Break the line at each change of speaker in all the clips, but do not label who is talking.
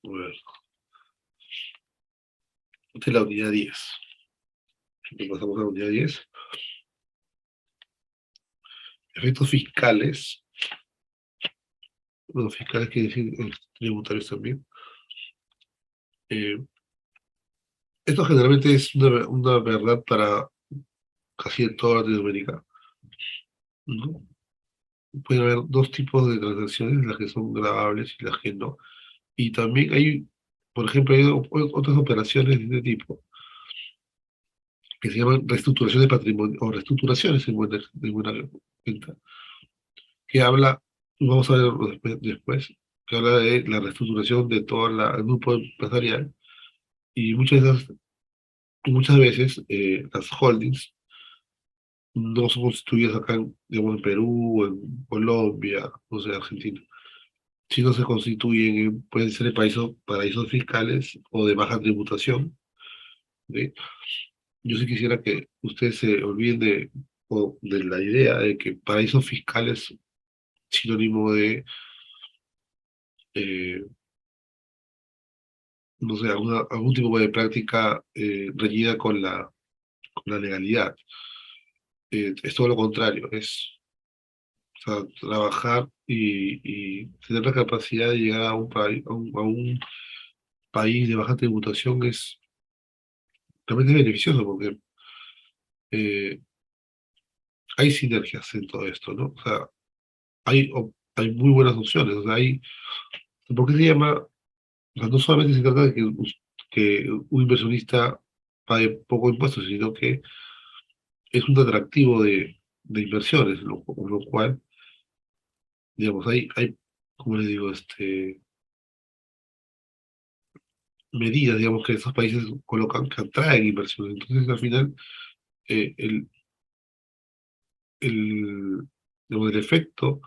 A ver, esta es la unidad 10. Pasamos a la unidad 10. Efectos fiscales. Bueno, fiscales quiere decir tributarios también. Eh, Esto generalmente es una verdad para casi toda Latinoamérica, ¿no? Puede haber dos tipos de transacciones, las que son grabables y las que no. Y también hay, por ejemplo, hay otras operaciones de este tipo que se llaman reestructuración de patrimonio o reestructuraciones en buena cuenta, que habla, vamos a ver después, que habla de la reestructuración de todo el grupo empresarial y muchas veces las holdings no son constituidas acá, digamos, en Perú, o en Colombia, no sé, Argentina, sino se constituyen, pueden ser en paraísos fiscales o de baja tributación. ¿Sí? Yo sí quisiera que ustedes se olviden de la idea de que paraísos fiscales es sinónimo de, eh, no sé, algún tipo de práctica reñida con la legalidad. Es todo lo contrario, es, o sea, trabajar y tener la capacidad de llegar a un país, a un país de baja tributación es realmente beneficioso porque eh, hay sinergias en todo esto, ¿no? O sea, hay muy buenas opciones, o sea, ¿por qué se llama? O sea, no solamente se trata de que un inversionista pague poco impuestos, sino que es un atractivo de inversiones, lo cual, digamos, como les digo, medidas, digamos, que esos países colocan que atraen inversiones. Entonces, al final, eh, el, el, digamos, el efecto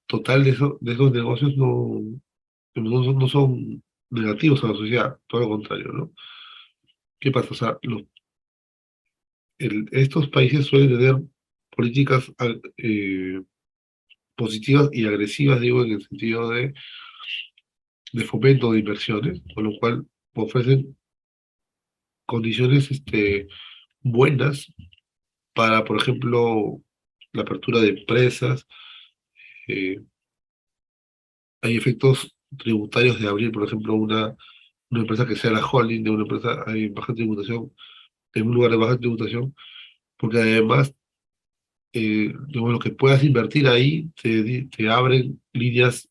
total de esos negocios no son negativos a la sociedad, todo lo contrario, ¿no? ¿Qué pasa? O sea, estos países suelen tener políticas positivas y agresivas, digo, en el sentido de fomento de inversiones, con lo cual ofrecen condiciones buenas para, por ejemplo, la apertura de empresas. eh, Hay efectos tributarios de abrir, por ejemplo, una empresa que sea la holding de una empresa en baja tributación, en un lugar de baja tributación, porque además, digamos, lo que puedas invertir ahí te abren líneas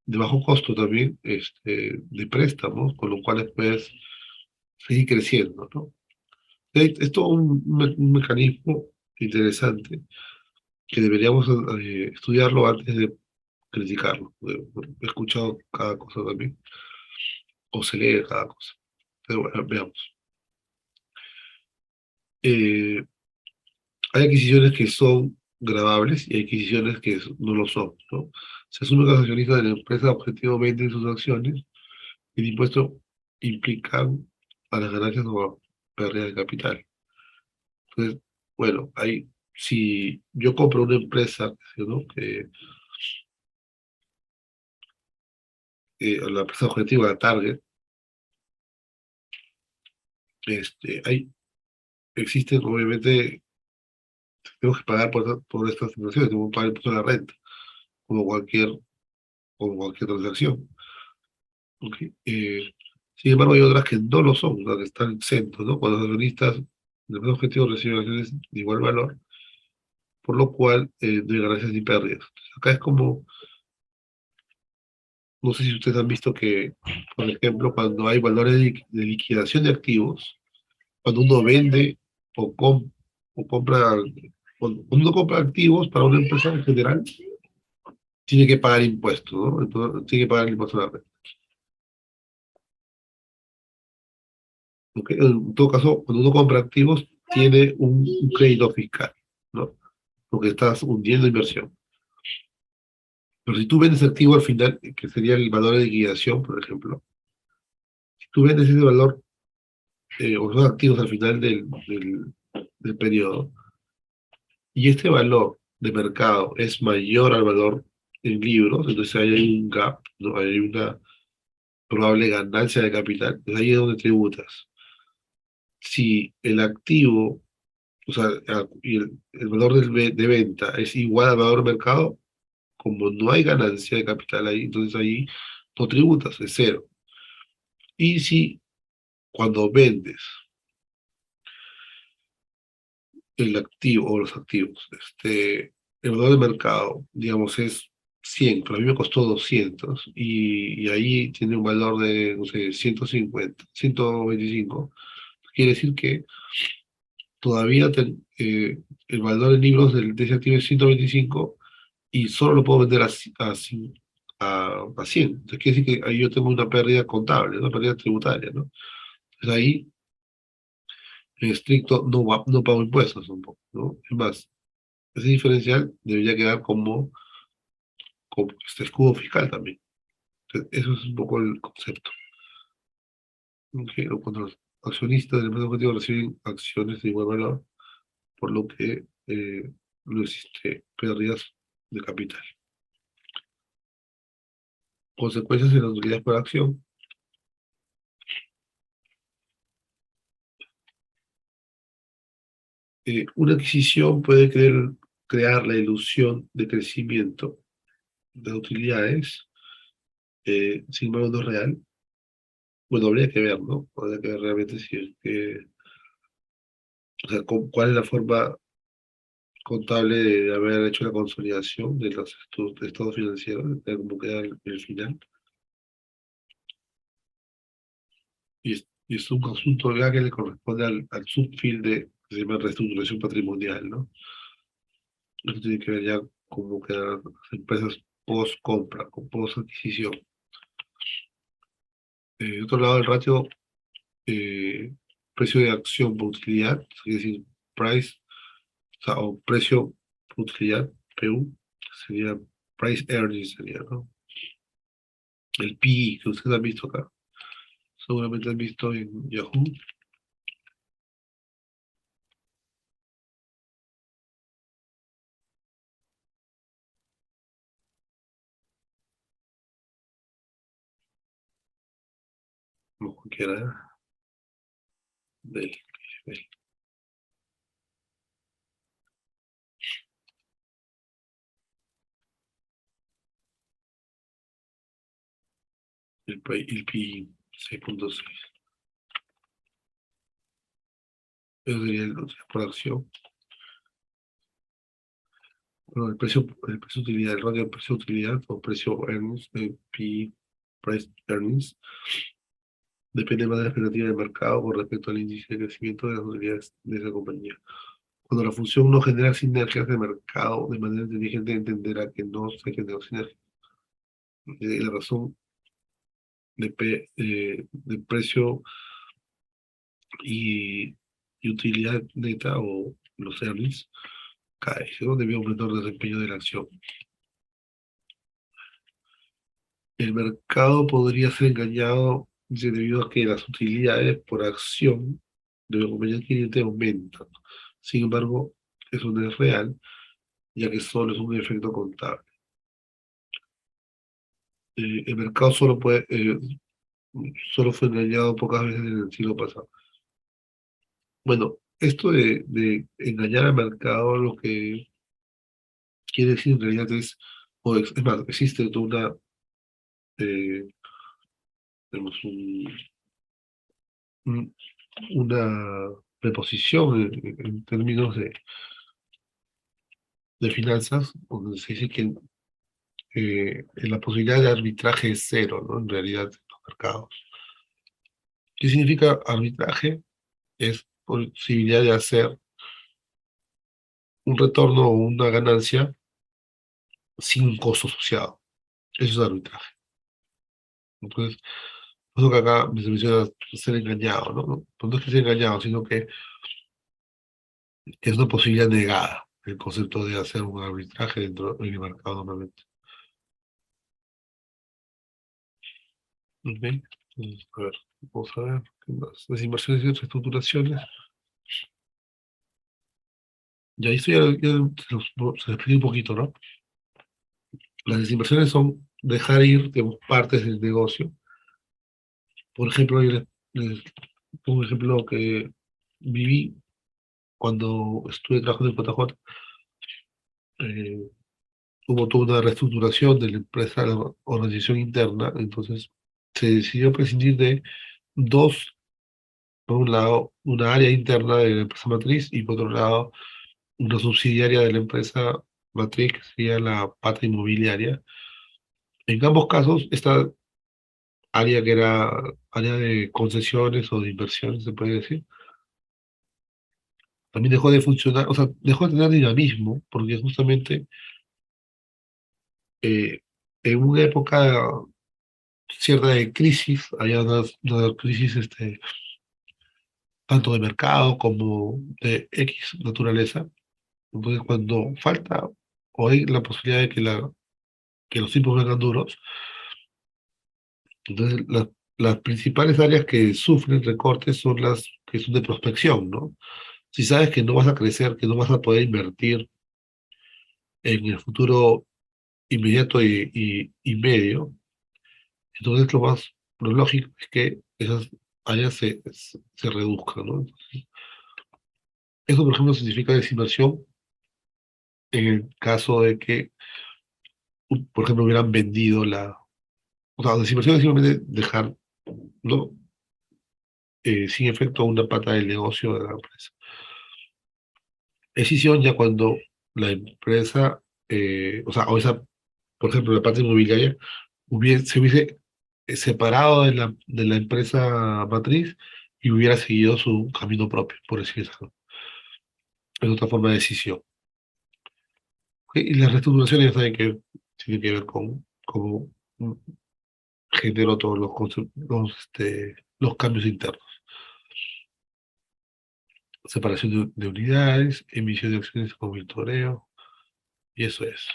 de bajo costo también, de préstamos, con lo cual puedes seguir creciendo, ¿no? Es todo un mecanismo interesante que deberíamos estudiarlo antes de criticarlo. He escuchado cada cosa también, o se lee cada cosa. Pero bueno, veamos. Eh, Hay adquisiciones que son grabables y hay adquisiciones que no lo son, ¿no? Se asume que los accionistas de la empresa objetivo venden sus acciones y el impuesto implican a las ganancias o a pérdida de capital. Entonces, bueno, si yo compro una empresa, ¿no? La empresa objetiva, la Target, existen, obviamente, tenemos que pagar por estas transacciones, tenemos que pagar el impuesto a la renta, como cualquier, como cualquier transacción. ¿Ok? Sin embargo, hay otras que no lo son, las que están exentos, ¿no? Cuando los accionistas del mismo objetivo reciben acciones de igual valor, por lo cual no hay ganancias ni pérdidas. Acá es como, no sé si ustedes han visto que, por ejemplo, cuando hay valores de liquidación de activos, cuando uno vende o, o compra, cuando uno compra activos para una empresa en general, tiene que pagar impuestos, ¿no? Entonces, tiene que pagar el impuesto a la renta. ¿Ok? En todo caso, cuando uno compra activos, tiene un crédito fiscal, ¿no? Porque estás hundiendo inversión. Pero si tú vendes activo al final, que sería el valor de liquidación, por ejemplo, si tú vendes ese valor o esos activos al final del periodo, y este valor de mercado es mayor al valor en libros, entonces ahí hay un gap, ¿no? Hay una probable ganancia de capital, pues ahí es donde tributas. Si el activo, o sea, y el valor de venta es igual al valor de mercado, como no hay ganancia de capital ahí, entonces ahí no tributas, es cero. Y si cuando vendes el activo o los activos, el valor de mercado, digamos, es 100, pero a mí me costó 200 y ahí tiene un valor de, no sé, 150, 125. Quiere decir que todavía el valor en libros de ese activo es 125 y solo lo puedo vender a 100. Entonces quiere decir que ahí yo tengo una pérdida contable, una pérdida tributaria, ¿no? Entonces ahí, en estricto, no pago impuestos un poco, ¿no? Es más, ese diferencial debería quedar como este escudo fiscal también. Entonces, eso es un poco el concepto. ¿Ok? O cuando los accionistas del empresa objetivo reciben acciones de igual valor, por lo que no existe pérdidas de capital. Consecuencias de las utilidades por acción. Una adquisición puede crear la ilusión de crecimiento de utilidades, sin embargo no es real. Bueno, habría que ver, ¿no? Habría que ver realmente si es que, o sea, cuál es la forma contable de haber hecho la consolidación de los estados financieros, de cómo queda el final. Y es un asunto ya que le corresponde al subfield que se llama reestructuración patrimonial, ¿no? Eso tiene que ver ya cómo quedan las empresas post-compra, con post-adquisición. De otro lado, el ratio eh, precio de acción por utilidad, es decir, price, o sea, o precio por utilidad, PU, sería price earnings, sería, ¿no? El PI que ustedes han visto acá, seguramente han visto en Yahoo, como cualquiera, del, del- el PI 6.6. Eso sería por acción. Bueno, el precio utilidad, el ratio de precio utilidad o precio earnings, PI, price earnings, depende más de la expectativa del mercado con respecto al índice de crecimiento de las utilidades de esa compañía. Cuando la función no genera sinergias de mercado de manera inteligente, entenderá que no se generó sinergia. La razón de precio y, y utilidad neta o los earnings cae, ¿no? Debido a aumentar el desempeño de la acción. El mercado podría ser engañado, dice, debido a que las utilidades por acción de la compañía adquiriente aumentan. Sin embargo, eso no es real, ya que solo es un efecto contable. El mercado solo fue engañado pocas veces en el siglo pasado. Bueno, esto de engañar al mercado lo que quiere decir en realidad es más, existe toda eh, tenemos un- una preposición en términos de finanzas, donde se dice que la posibilidad de arbitraje es cero, ¿no? En realidad, en los mercados. ¿Qué significa arbitraje? Es posibilidad de hacer un retorno o una ganancia sin un costo asociado. Eso es arbitraje. Entonces, por eso que acá se menciona ser engañado, ¿no? Pues no es que sea engañado, sino que es una posibilidad negada, el concepto de hacer un arbitraje dentro del mercado normalmente. Ok. Entonces, a ver, vamos a ver qué más. Las inversiones y reestructuraciones. Ya esto ya se lo expliqué un poquito, ¿no? Las desinversiones son dejar ir, digamos, partes del negocio. Por ejemplo, yo les pongo un ejemplo que viví cuando estuve trabajando en JJ. eh, Hubo toda una reestructuración de la empresa, la organización interna, entonces se decidió prescindir de dos, por un lado, una área interna de la empresa matriz y por otro lado, una subsidiaria de la empresa matriz, que sería la pata inmobiliaria. En ambos casos, esta área que era área de concesiones o de inversiones, se puede decir, también dejó de funcionar, o sea, dejó de tener dinamismo, porque justamente eh, en una época cierta de crisis, había una crisis tanto de mercado como de X naturaleza. Entonces, cuando falta o hay la posibilidad de que, que los tiempos vengan duros, entonces las principales áreas que sufren recortes son las que son de prospección, ¿no? Si sabes que no vas a crecer, que no vas a poder invertir en el futuro inmediato y medio, entonces lo lógico es que esas áreas se reduzcan, ¿no? Eso, por ejemplo, significa desinversión en el caso de que, por ejemplo, hubieran vendido o sea, desinversión es simplemente dejar, ¿no? Sin efecto una pata del negocio de la empresa. Decisión ya cuando la empresa, o sea, o esa, por ejemplo, la parte inmobiliaria, se hubiese separado de la empresa matriz y hubiera seguido su camino propio, por decirlo. Es otra forma de decisión. ¿Ok? Y las reestructuraciones ya saben que tienen que ver con cómo generó todos los cambios internos. Separación de unidades, emisión de acciones con monitoreo, y eso es.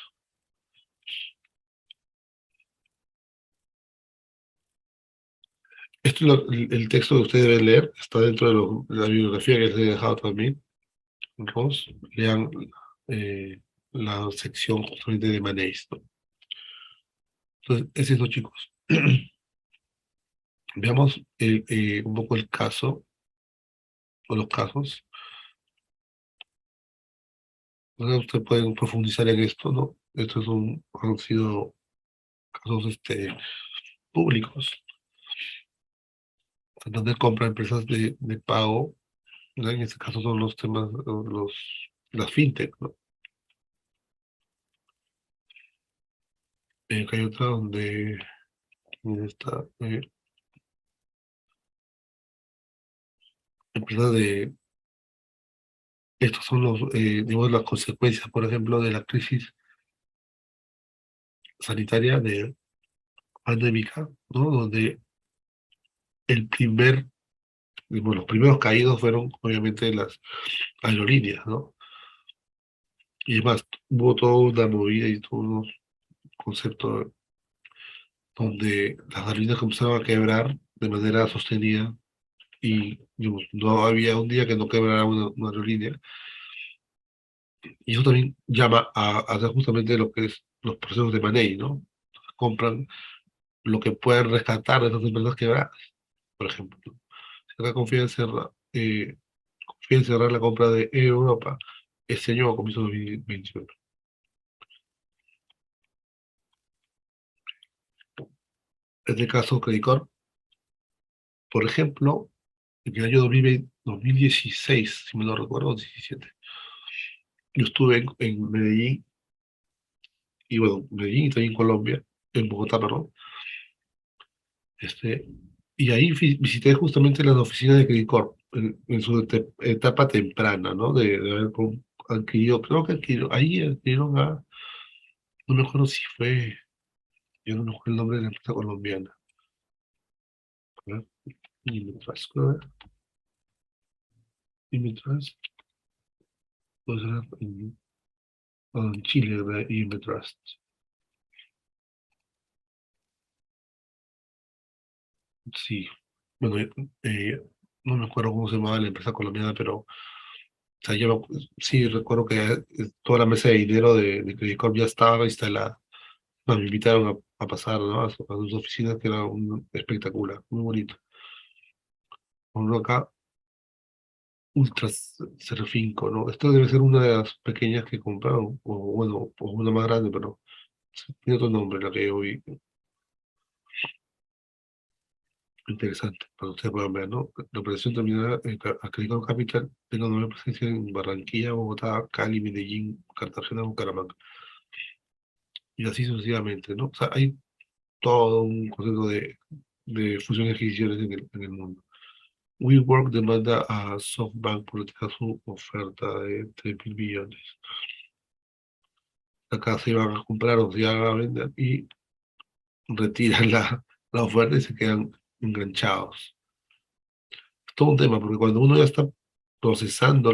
Esto es el texto que ustedes deben leer, está dentro de la bibliografía que les he dejado también. Entonces, lean eh, la sección justamente de Manéis, ¿no? Entonces, ese es lo, chicos. Veamos un poco el caso, o los casos. Entonces, ustedes pueden profundizar en esto, ¿no? Estos han sido casos públicos. Santander compra empresas de pago, ¿no? En este caso son los temas, las fintech, ¿no? Acá hay otra donde está empresas estos son digamos, las consecuencias, por ejemplo, de la crisis sanitaria de pandémica, ¿no? Donde el digamos, los primeros caídos fueron obviamente las aerolíneas, ¿no? Y además hubo toda una movida y todos unos conceptos donde las aerolíneas comenzaron a quebrar de manera sostenida y digamos, no había un día que no quebrara una aerolínea. Y eso también llama a hacer justamente lo que es los procesos de money, ¿no? Compran lo que pueden rescatar de esas empresas quebradas, por ejemplo. Si acá confía en cerrar la compra de Air Europa este año a comienzo de 2021. En este caso, Credit Corp, por ejemplo, en el año 2016, si me lo recuerdo, 17, yo estuve en Medellín, y bueno, Medellín y también Colombia, en Bogotá, perdón, este, y ahí visité justamente las oficinas de Credit Corp en su etapa temprana, ¿no? De haber adquirido, creo que ahí adquirieron no me acuerdo si fue, yo no me acuerdo el nombre de la empresa colombiana, ¿verdad? Imitras, creo, Imitras, pues era en Chile, ¿verdad? Imitras. Sí, bueno, no me acuerdo cómo se llamaba la empresa colombiana, pero o sea, sí recuerdo que toda la mesa de dinero de Credit Corp ya estaba instalada. Me invitaron a pasar, ¿no? A sus oficinas, que era un espectacular, muy bonito. Uno acá, Ultra Serfinco, ¿no? Esto debe ser una de las pequeñas que compraron, o bueno, o una más grande, pero tiene otro nombre, la que yo vi. Interesante, para que ustedes puedan ver, ¿no? La operación terminará en Acreditado Capital, tenga una presencia en Barranquilla, Bogotá, Cali, Medellín, Cartagena, Bucaramanga, y así sucesivamente, ¿no? O sea, hay todo un concepto de fusiones y adquisiciones en el mundo. WeWork demanda a SoftBank por retirar su oferta de 3.000 millones. Acá se van a comprar o se van a vender y retiran la oferta y se quedan enganchados. Es todo un tema, porque cuando uno ya está procesando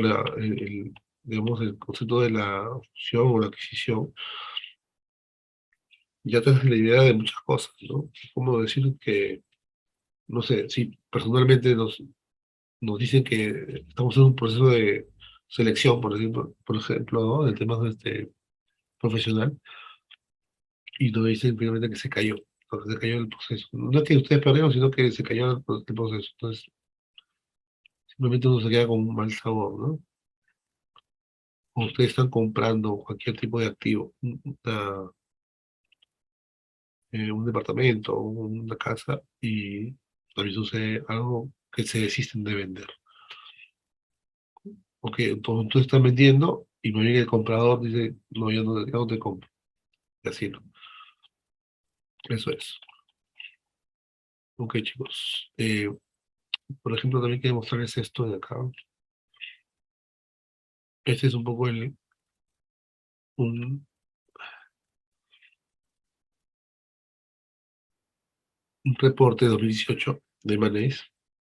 digamos, el concepto de la fusión o la adquisición, ya te haces la idea de muchas cosas, ¿no? Es como decir que, no sé, si personalmente nos dicen que estamos en un proceso de selección, por ejemplo, ¿no? Del tema profesional, y nos dicen finalmente que se cayó, porque se cayó el proceso. No es que ustedes perdieron, sino que se cayó el proceso. Entonces, simplemente uno se queda con un mal sabor, ¿no? O ustedes están comprando cualquier tipo de activo, un departamento, una casa, y también sucede algo que se desisten de vender. Ok, entonces tú estás vendiendo y me viene el comprador, dice, no, ya no te compro. Y así, ¿no? Eso es. Ok, chicos. Por ejemplo, también quiero mostrarles esto de acá. Este es un poco un, un reporte de 2018 de Maneis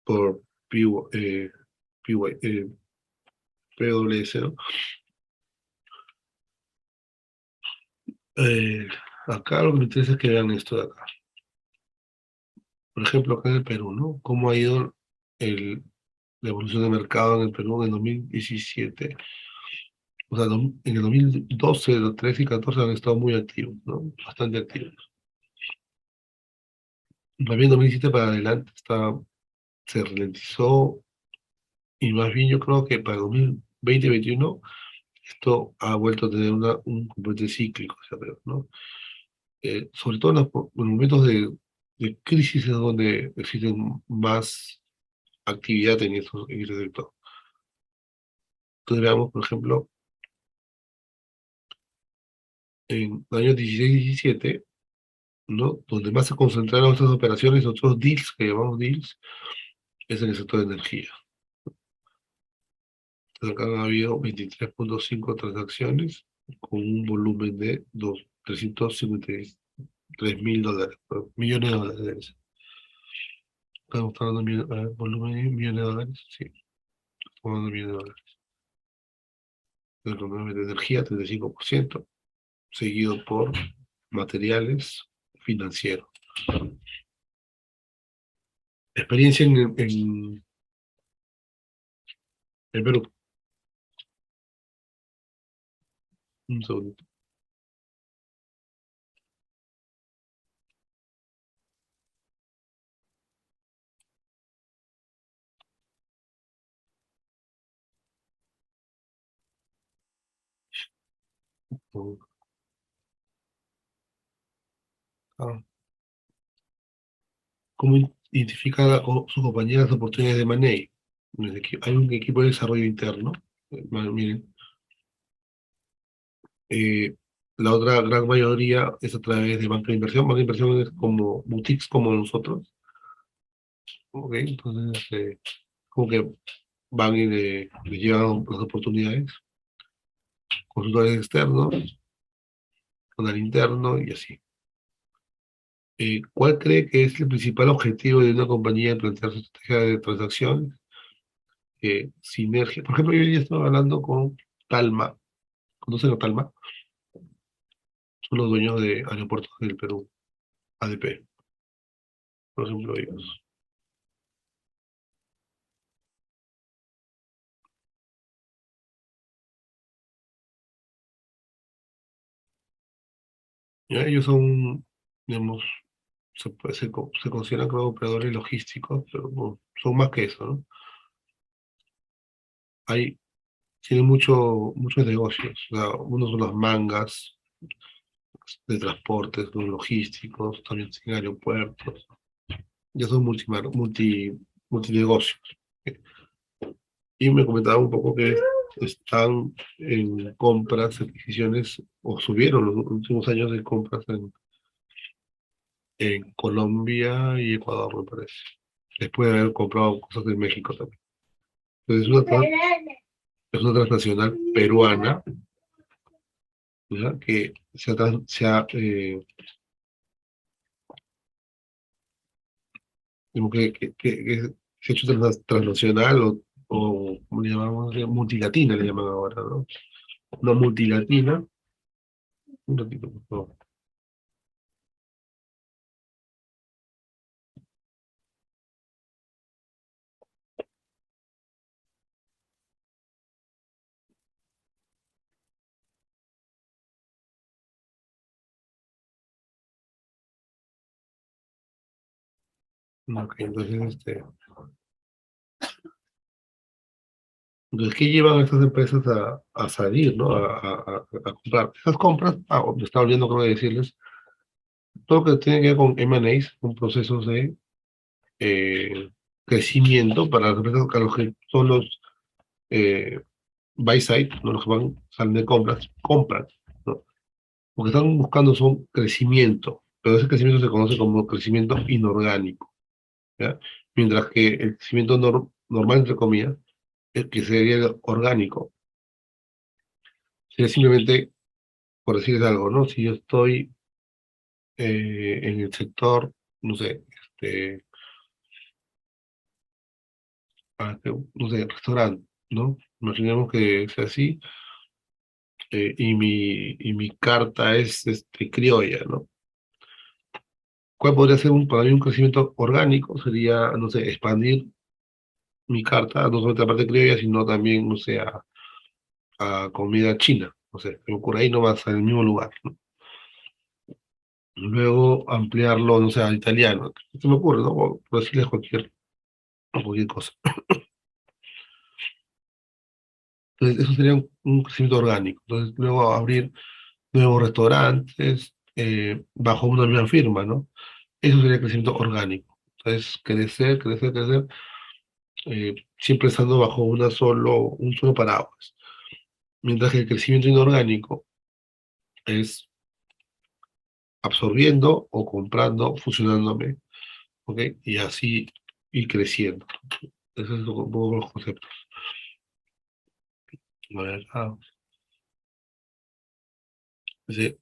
por PY, PwC, ¿no? Eh, Acá lo que me interesa es que vean esto de acá. Por ejemplo, acá en el Perú, ¿no? ¿Cómo ha ido la evolución de mercado en el Perú en el 2017? O sea, en el 2012, 2013 y 2014 han estado muy activos, ¿no? Bastante activos. Más bien 2017 para adelante se ralentizó, y más bien yo creo que para 2020-2021 esto ha vuelto a tener un componente cíclico, o sea, ¿no? Sobre todo en los momentos de crisis es donde existen más actividad en ese sector. Entonces veamos, por ejemplo, en los años 16 y 17, ¿no? Donde más se concentraron estas operaciones, otros deals, que llamamos deals, es en el sector de energía. Entonces acá han habido 23.5 transacciones con un volumen de 353.000 dólares, millones de dólares. Estamos hablando de volumen de millones de dólares, sí, estamos hablando de millones de dólares. El volumen de energía, 35%, seguido por materiales financieros. Experiencia en Perú. Un segundo. Ah, ¿cómo identifica su compañía las oportunidades de Money? Hay un equipo de desarrollo interno. Miren, eh, la otra gran mayoría es a través de banca de inversión. Banca de inversión es como boutiques como nosotros. Ok, entonces, como que van y le llevan las oportunidades. Consultores externos, con el interno y así. ¿Cuál cree que es el principal objetivo de una compañía en plantear su estrategia de transacciones? Sinergia. Por ejemplo, yo ya estaba hablando con Talma. ¿Conocen a Talma? Son los dueños de Aeropuertos del Perú, ADP, por ejemplo, ellos. ¿ya? Ellos son, digamos, se consideran como operadores logísticos, pero bueno, son más que eso, ¿no? Hay, tienen muchos negocios, o sea, unos son las mangas de transportes, los logísticos, también tienen aeropuertos, ya son multinegocios. Y me comentaba un poco que están en compras, adquisiciones, o subieron los últimos años de compras en Colombia y Ecuador, me parece. Después de haber comprado cosas de México también. Entonces es una transnacional peruana, ¿ya? Que como que se ha hecho transnacional o ¿cómo le llamamos? Multilatina le llaman ahora, ¿no? Una multilatina. Un ratito, por favor. Ok, entonces, ¿qué llevan a estas empresas a salir, ¿no? A comprar? Esas compras, me estaba olvidando cómo decirles, todo lo que tiene que ver con M&As, con procesos de crecimiento para las empresas, a los que son los eh, buy side, ¿no? Los que salen de compras, compran, ¿no? Lo que están buscando son crecimiento, pero ese crecimiento se conoce como crecimiento inorgánico, ¿ya? Mientras que el crecimiento normal, entre comillas, el que sería el orgánico, sería simplemente, por decirles algo, ¿no? Si yo estoy en el sector, no sé, no sé, restaurante, ¿no? Imaginemos que sea así, y mi carta es criolla, ¿no? ¿Cuál podría ser para mí un crecimiento orgánico? Sería, no sé, expandir mi carta, no solamente a la parte criolla, sino también, no sé, a comida china, no sé, se me ocurre ahí nomás, en el mismo lugar, ¿no? Luego ampliarlo, no sé, al italiano, se me ocurre, ¿no? Por decirles cualquier cosa. Entonces, eso sería un crecimiento orgánico. Entonces, luego abrir nuevos restaurantes bajo una misma firma, ¿no? Eso sería crecimiento orgánico. Entonces, crecer, crecer, crecer, siempre estando bajo un solo paraguas. Mientras que el crecimiento inorgánico es absorbiendo o comprando, fusionándome, ¿ok? Y así ir creciendo. Esos son un poco los conceptos. A ver, dice,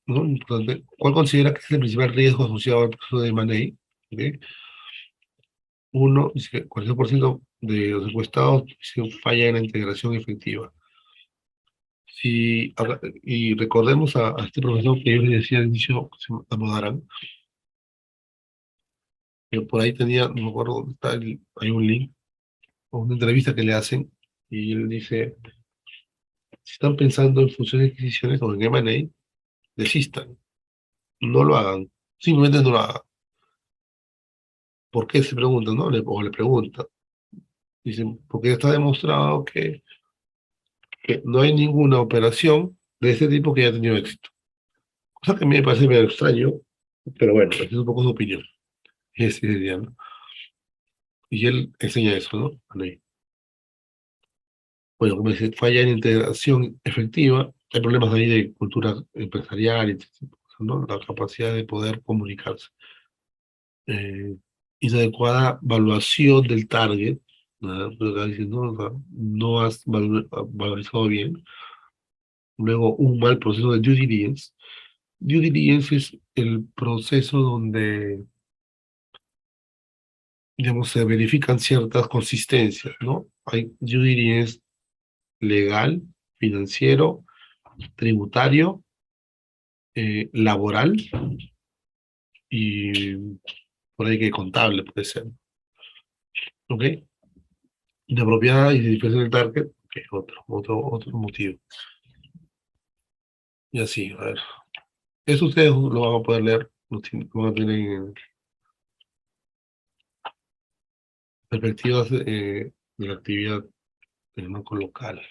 ¿no? Importante. ¿Cuál considera que es el principal riesgo asociado al proceso de M&A? ¿Ok? Uno, dice que 40% de los encuestados dicen falla en la integración efectiva. Y recordemos a este profesor que yo le decía al inicio, que se apodarán, que por ahí tenía, no me acuerdo dónde está, hay un link, o una entrevista que le hacen, y él dice, si están pensando en fusiones y adquisiciones o en M&A, desistan, no lo hagan, simplemente no lo hagan. ¿Por qué se preguntan, no? O le preguntan. Dicen, porque ya está demostrado que no hay ninguna operación de ese tipo que haya tenido éxito. Cosa que a mí me parece medio extraño, pero bueno, esa es un poco su opinión. Ese diría, ¿no? Y él enseña eso, ¿no? Ahí. Bueno, como dice, falla en integración efectiva, hay problemas ahí de cultura empresarial y este tipo de cosas, ¿no? La capacidad de poder comunicarse. Eh, Inadecuada evaluación del target, ¿no? Lo que dicen, ¿no? O sea, no has valorizado bien. Luego, un mal proceso de due diligence. Due diligence es el proceso donde, digamos, se verifican ciertas consistencias, ¿no? Hay due diligence legal, financiero, tributario, laboral y por ahí que contable puede ser, ¿ok? Inapropiada y dispersión del target, que es otro motivo. Y así, a ver. Eso ustedes lo van a poder leer, lo van a tener en perspectivas de la actividad del banco local.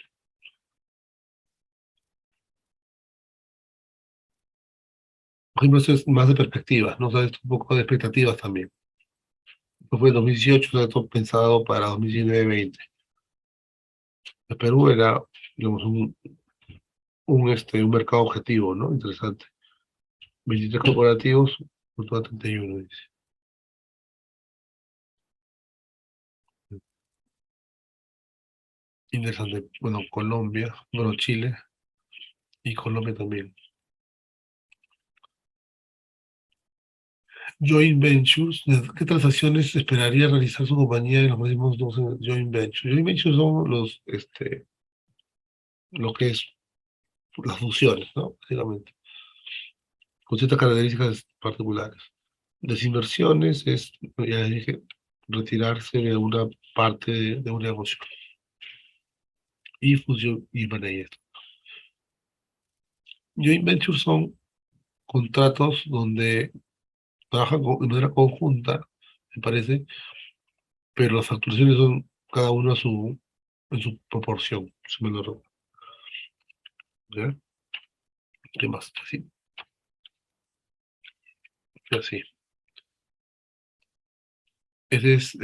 Por ejemplo, eso es más de perspectivas, ¿no? O sea, es un poco de expectativas también. Esto fue en 2018, o sea, esto pensado para 2019-20. El Perú era, digamos, un mercado objetivo, ¿no? Interesante. 23 corporativos, por toda 31, dice. Interesante. Bueno, Colombia, bueno, Chile y Colombia también. Joint Ventures, ¿qué transacciones esperaría realizar su compañía en los próximos 12 joint ventures? Joint ventures son lo que es las fusiones, ¿no? Básicamente, con ciertas características particulares. Desinversiones es, ya les dije, retirarse de una parte de un negocio. Y fusión y M&A. Joint ventures son contratos donde trabajan de manera conjunta, me parece, pero las facturaciones son cada uno en su proporción, su menor, ¿ya? ¿Qué más? Así, así. Ese es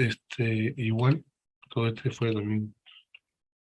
igual, todo este fue también